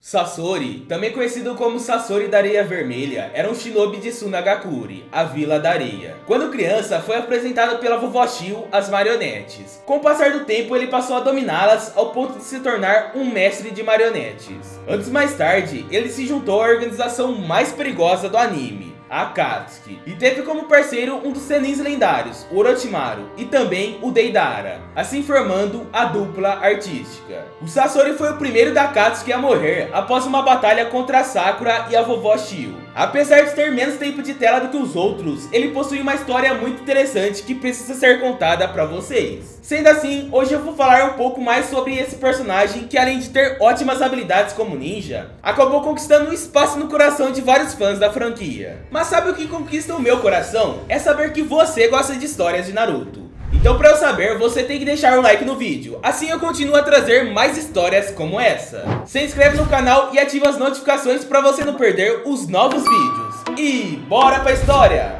Sasori, também conhecido como Sasori da Areia Vermelha, era um shinobi de Sunagakure, a Vila da Areia. Quando criança, foi apresentado pela vovó Shio as marionetes. Com o passar do tempo, ele passou a dominá-las ao ponto de se tornar um mestre de marionetes. Antes mais tarde, ele se juntou à organização mais perigosa do anime, a Akatsuki, e teve como parceiro um dos senins lendários, o Orochimaru, e também o Deidara, assim formando a dupla artística. O Sasori foi o primeiro da Akatsuki a morrer após uma batalha contra a Sakura e a vovó Shio. Apesar de ter menos tempo de tela do que os outros, ele possui uma história muito interessante que precisa ser contada para vocês. Sendo assim, hoje eu vou falar um pouco mais sobre esse personagem que, além de ter ótimas habilidades como ninja, acabou conquistando um espaço no coração de vários fãs da franquia. Mas sabe o que conquista o meu coração? É saber que você gosta de histórias de Naruto. Então, para eu saber, você tem que deixar um like no vídeo, assim eu continuo a trazer mais histórias como essa. Se inscreve no canal e ativa as notificações para você não perder os novos vídeos. E bora pra história!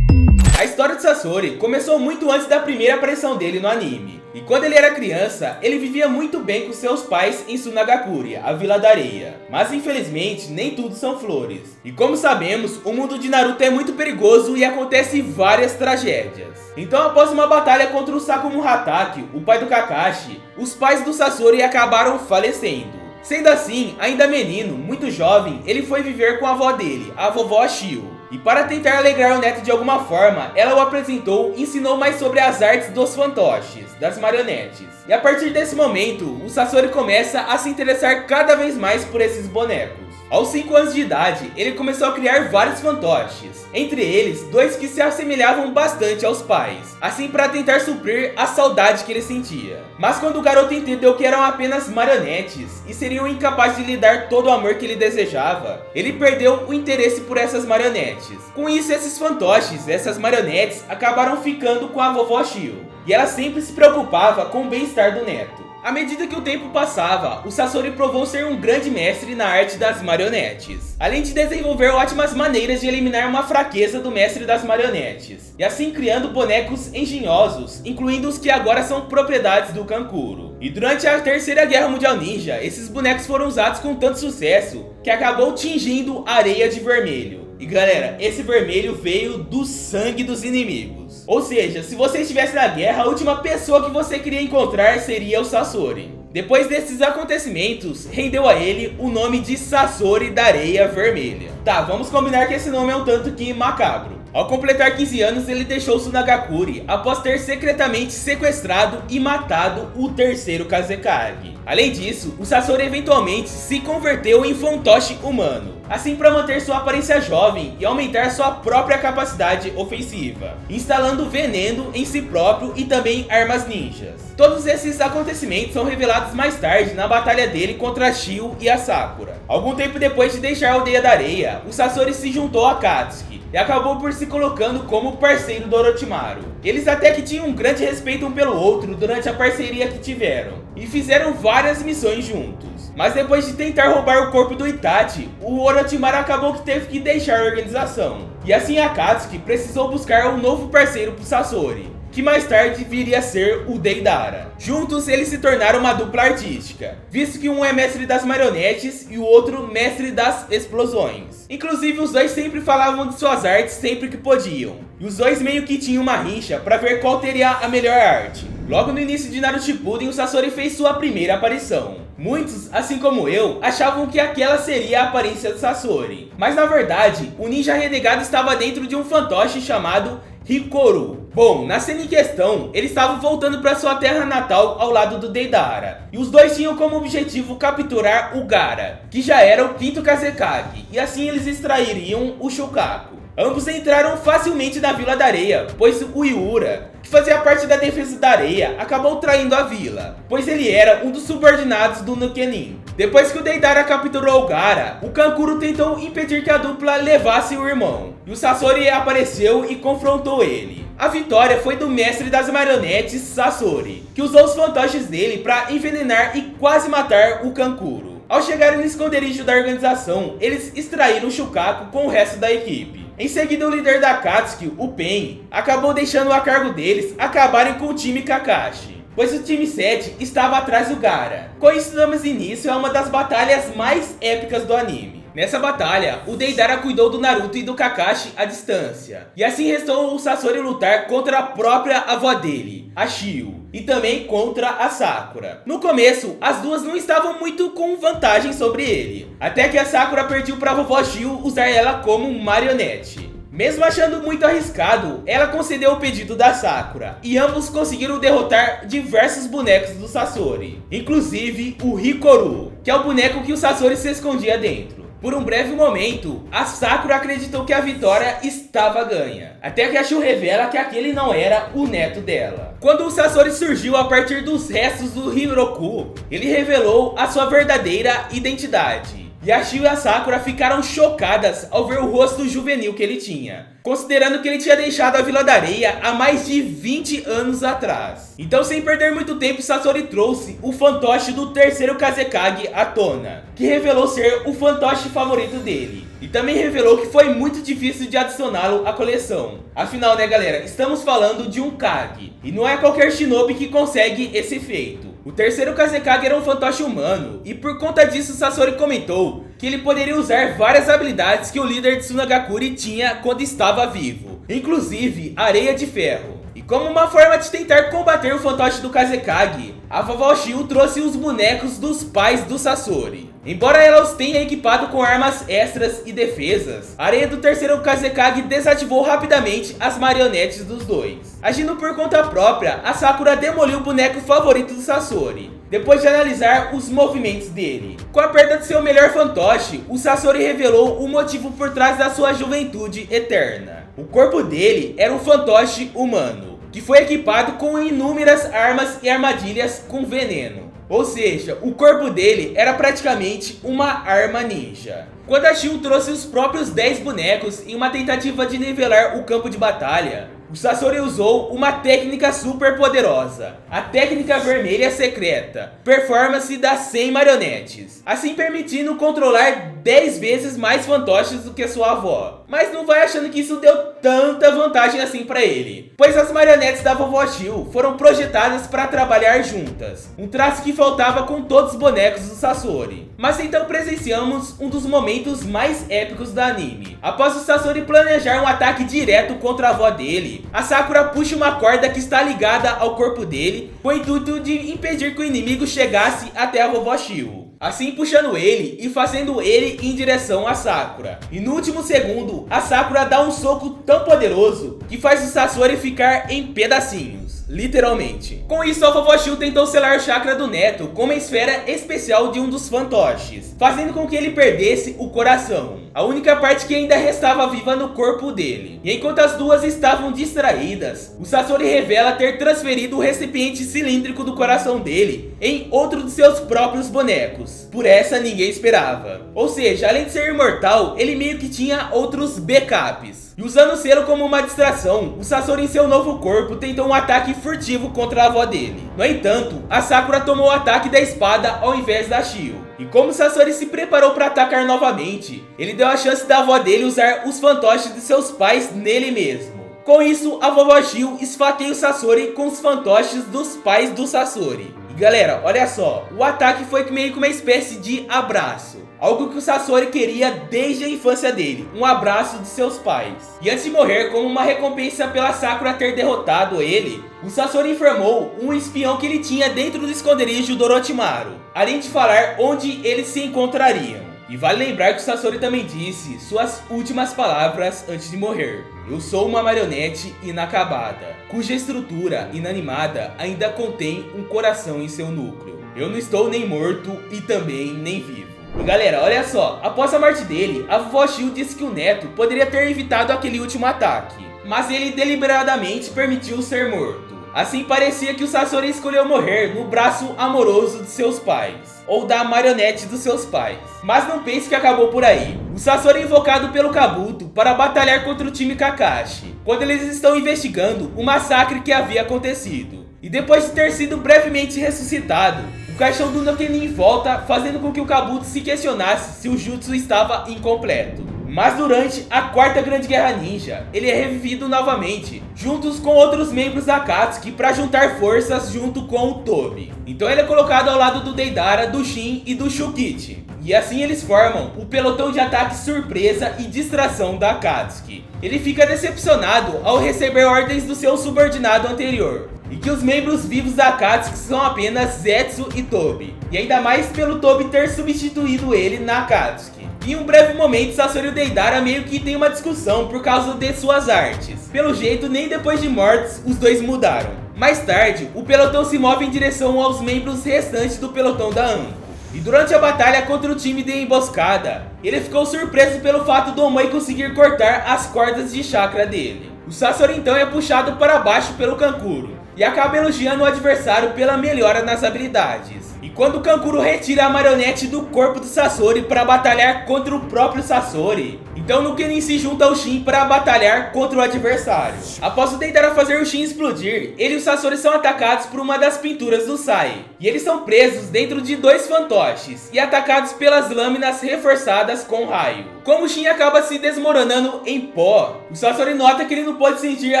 A história de Sasori começou muito antes da primeira aparição dele no anime. E quando ele era criança, ele vivia muito bem com seus pais em Sunagakure, a Vila da Areia. Mas infelizmente, nem tudo são flores. E como sabemos, o mundo de Naruto é muito perigoso e acontece várias tragédias. Então, após uma batalha contra o Sakumu Hatake, o pai do Kakashi, os pais do Sasori acabaram falecendo. Sendo assim, ainda menino, muito jovem, ele foi viver com a avó dele, a vovó Shio. E para tentar alegrar o neto de alguma forma, ela o apresentou e ensinou mais sobre as artes dos fantoches, das marionetes. E a partir desse momento, o Sasori começa a se interessar cada vez mais por esses bonecos. Aos 5 anos de idade, ele começou a criar vários fantoches, entre eles 2 que se assemelhavam bastante aos pais, assim para tentar suprir a saudade que ele sentia. Mas quando o garoto entendeu que eram apenas marionetes e seriam incapazes de lhe dar todo o amor que ele desejava, ele perdeu o interesse por essas marionetes. Com isso, esses fantoches, essas marionetes, acabaram ficando com a vovó Shio, e ela sempre se preocupava com o bem-estar do neto. À medida que o tempo passava, o Sasori provou ser um grande mestre na arte das marionetes, além de desenvolver ótimas maneiras de eliminar uma fraqueza do mestre das marionetes, e assim criando bonecos engenhosos, incluindo os que agora são propriedades do Kankuro. E durante a Terceira Guerra Mundial Ninja, esses bonecos foram usados com tanto sucesso que acabou tingindo a areia de vermelho. E galera, esse vermelho veio do sangue dos inimigos. Ou seja, se você estivesse na guerra, a última pessoa que você queria encontrar seria o Sasori. Depois desses acontecimentos, rendeu a ele o nome de Sasori da Areia Vermelha. Tá, vamos combinar que esse nome é um tanto que macabro. Ao completar 15 anos, ele deixou Sunagakure após ter secretamente sequestrado e matado o terceiro Kazekage. Além disso, o Sasori eventualmente se converteu em fantoche humano, assim para manter sua aparência jovem e aumentar sua própria capacidade ofensiva, instalando veneno em si próprio e também armas ninjas. Todos esses acontecimentos são revelados mais tarde na batalha dele contra a Shio e a Sakura. Algum tempo depois de deixar a Aldeia da Areia, o Sasori se juntou a Akatsuki e acabou por se colocando como parceiro do Orochimaru. Eles até que tinham um grande respeito um pelo outro durante a parceria que tiveram, e fizeram várias missões juntos. Mas depois de tentar roubar o corpo do Itachi, o Orochimaru acabou que teve que deixar a organização. E assim a Akatsuki precisou buscar um novo parceiro para o Sasori, que mais tarde viria a ser o Deidara. Juntos eles se tornaram uma dupla artística, visto que um é mestre das marionetes e o outro mestre das explosões. Inclusive os dois sempre falavam de suas artes sempre que podiam, e os dois meio que tinham uma rixa para ver qual teria a melhor arte. Logo no início de Naruto Shippuden, o Sasori fez sua primeira aparição. Muitos, assim como eu, achavam que aquela seria a aparência do Sasori, mas na verdade, o ninja renegado estava dentro de um fantoche chamado Hikoru. Bom, na cena em questão, eles estavam voltando para sua terra natal ao lado do Deidara, e os dois tinham como objetivo capturar o Gaara, que já era o quinto Kazekage, e assim eles extrairiam o Shukaku. Ambos entraram facilmente na Vila da Areia, pois o Iura, que fazia parte da defesa da areia, acabou traindo a vila, pois ele era um dos subordinados do Nukenin. Depois que o Deidara capturou o Gaara, o Kankuro tentou impedir que a dupla levasse o irmão, e o Sasori apareceu e confrontou ele. A vitória foi do mestre das marionetes, Sasori, que usou os fantoches dele para envenenar e quase matar o Kankuro. Ao chegarem no esconderijo da organização, eles extraíram o Shukaku com o resto da equipe. Em seguida, o líder da Akatsuki, o Pen, acabou deixando a cargo deles acabarem com o time Kakashi. pois o time 7 estava atrás do Gaara. Com isso damos início a uma das batalhas mais épicas do anime. Nessa batalha, o Deidara cuidou do Naruto e do Kakashi à distância, e assim restou o Sasori lutar contra a própria avó dele, a Shio, e também contra a Sakura. No começo, as duas não estavam muito com vantagem sobre ele, até que a Sakura pediu para a vovó Shio usar ela como marionete. Mesmo achando muito arriscado, ela concedeu o pedido da Sakura, e ambos conseguiram derrotar diversos bonecos do Sasori, inclusive o Hikoru, que é o boneco que o Sasori se escondia dentro. Por um breve momento, a Sakura acreditou que a vitória estava ganha, até que a Shio revela que aquele não era o neto dela. Quando o Sasori surgiu a partir dos restos do Hiroku, ele revelou a sua verdadeira identidade. E a Shio e a Sakura ficaram chocadas ao ver o rosto juvenil que ele tinha, considerando que ele tinha deixado a Vila da Areia há mais de 20 anos atrás. Então, sem perder muito tempo, Sasori trouxe o fantoche do terceiro Kazekage à tona, que revelou ser o fantoche favorito dele. E também revelou que foi muito difícil de adicioná-lo à coleção. Afinal, né galera, estamos falando de um Kage, e não é qualquer shinobi que consegue esse feito. O terceiro Kazekage era um fantoche humano, e por conta disso Sasori comentou que ele poderia usar várias habilidades que o líder de Tsunagakure tinha quando estava vivo, inclusive Areia de Ferro. E como uma forma de tentar combater o fantoche do Kazekage, a vovó Shio trouxe os bonecos dos pais do Sasori. Embora ela os tenha equipado com armas extras e defesas, a areia do terceiro Kazekage desativou rapidamente as marionetes dos dois. Agindo por conta própria, a Sakura demoliu o boneco favorito do Sasori, depois de analisar os movimentos dele. Com a perda de seu melhor fantoche, o Sasori revelou o motivo por trás da sua juventude eterna. O corpo dele era um fantoche humano, que foi equipado com inúmeras armas e armadilhas com veneno. Ou seja, o corpo dele era praticamente uma arma ninja. Quando a Shio trouxe os próprios 10 bonecos em uma tentativa de nivelar o campo de batalha, o Sasori usou uma técnica super poderosa, a técnica vermelha secreta, performance das 100 marionetes, assim permitindo controlar 10 vezes mais fantoches do que sua avó. Mas não vai achando que isso deu tanta vantagem assim para ele, pois as marionetes da vovó Shio foram projetadas para trabalhar juntas, um traço que faltava com todos os bonecos do Sasori. Mas então presenciamos um dos momentos mais épicos do anime. Após o Sasori planejar um ataque direto contra a avó dele, a Sakura puxa uma corda que está ligada ao corpo dele, com o intuito de impedir que o inimigo chegasse até a vovó Shio, assim puxando ele e fazendo ele em direção a Sakura. E no último segundo, a Sakura dá um soco tão poderoso que faz o Sasori ficar em pedacinhos, literalmente. Com isso, a vovó Shio tentou selar o chakra do neto com uma esfera especial de um dos fantoches, fazendo com que ele perdesse o coração, a única parte que ainda restava viva no corpo dele. E enquanto as duas estavam distraídas, o Sasori revela ter transferido o recipiente cilíndrico do coração dele em outro de seus próprios bonecos. Por essa ninguém esperava. Ou seja, além de ser imortal, ele meio que tinha outros backups. E usando o selo como uma distração, o Sasori em seu novo corpo tentou um ataque furtivo contra a avó dele. No entanto, a Sakura tomou o ataque da espada ao invés da Shio. E como o Sasori se preparou para atacar novamente, ele deu a chance da avó dele usar os fantoches de seus pais nele mesmo. Com isso, a vovó Shio esfaqueia o Sasori com os fantoches dos pais do Sasori. E galera, olha só, o ataque foi meio que uma espécie de abraço, algo que o Sasori queria desde a infância dele, um abraço de seus pais. E antes de morrer, como uma recompensa pela Sakura ter derrotado ele, o Sasori informou um espião que ele tinha dentro do esconderijo do Orochimaru, além de falar onde eles se encontrariam. E vale lembrar que o Sasori também disse suas últimas palavras antes de morrer: eu sou uma marionete inacabada, cuja estrutura inanimada ainda contém um coração em seu núcleo. Eu não estou nem morto e também nem vivo. E galera, olha só, após a morte dele, a vovó Shio disse que o neto poderia ter evitado aquele último ataque, mas ele deliberadamente permitiu ser morto. Assim parecia que o Sasori escolheu morrer no braço amoroso de seus pais, ou da marionete dos seus pais. Mas não pense que acabou por aí. O Sasori é invocado pelo Kabuto para batalhar contra o time Kakashi, quando eles estão investigando o massacre que havia acontecido. E depois de ter sido brevemente ressuscitado, o caixão do Nokenin volta, fazendo com que o Kabuto se questionasse se o jutsu estava incompleto. Mas durante a quarta grande guerra ninja, ele é revivido novamente, juntos com outros membros da Akatsuki para juntar forças junto com o Tobi. Então ele é colocado ao lado do Deidara, do Shin e do Shukichi. E assim eles formam o pelotão de ataque surpresa e distração da Akatsuki. Ele fica decepcionado ao receber ordens do seu subordinado anterior, e que os membros vivos da Akatsuki são apenas Zetsu e Tobi. E ainda mais pelo Tobi ter substituído ele na Akatsuki. Em um breve momento, Sasori e o Deidara meio que tem uma discussão por causa de suas artes. Pelo jeito, nem depois de mortos, os dois mudaram. Mais tarde, o pelotão se move em direção aos membros restantes do pelotão da Anko. E durante a batalha contra o time de emboscada, ele ficou surpreso pelo fato do Omai conseguir cortar as cordas de chakra dele. O Sasori então é puxado para baixo pelo Kankuro e acaba elogiando o adversário pela melhora nas habilidades. E quando o Kankuro retira a marionete do corpo do Sasori para batalhar contra o próprio Sasori, então Nukenin se junta ao Shin para batalhar contra o adversário. Após o Deidara fazer o Shin explodir, ele e o Sasori são atacados por uma das pinturas do Sai. E eles são presos dentro de dois fantoches e atacados pelas lâminas reforçadas com raio. Como o Shin acaba se desmoronando em pó, o Sasori nota que ele não pode sentir a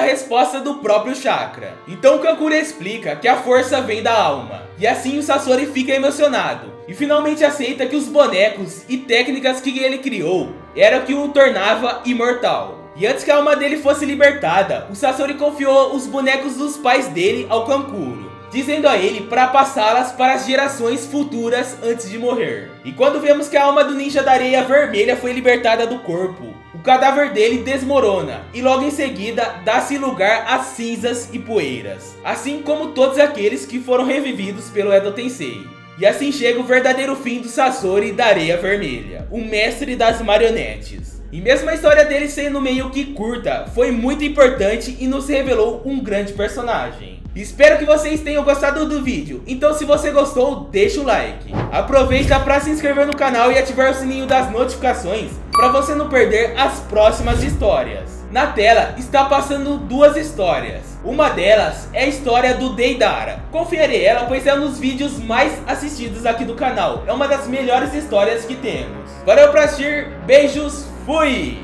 resposta do próprio chakra. Então o Kankuro explica que a força vem da alma. E assim o Sasori fica emocionado e finalmente aceita que os bonecos e técnicas que ele criou era o que o tornava imortal. E antes que a alma dele fosse libertada, o Sasori confiou os bonecos dos pais dele ao Kankuro, dizendo a ele para passá-las para as gerações futuras antes de morrer. E quando vemos que a alma do ninja da areia vermelha foi libertada do corpo, o cadáver dele desmorona e logo em seguida dá-se lugar a cinzas e poeiras, assim como todos aqueles que foram revividos pelo Edo Tensei. E assim chega o verdadeiro fim do Sasori da Areia Vermelha, o mestre das marionetes. E mesmo a história dele sendo meio que curta, foi muito importante e nos revelou um grande personagem. Espero que vocês tenham gostado do vídeo, então se você gostou, deixa o like. Aproveita para se inscrever no canal e ativar o sininho das notificações para você não perder as próximas histórias. Na tela está passando duas histórias. Uma delas é a história do Deidara. Confere ela, pois é um dos vídeos mais assistidos aqui do canal. É uma das melhores histórias que temos. Valeu por assistir, beijos, fui!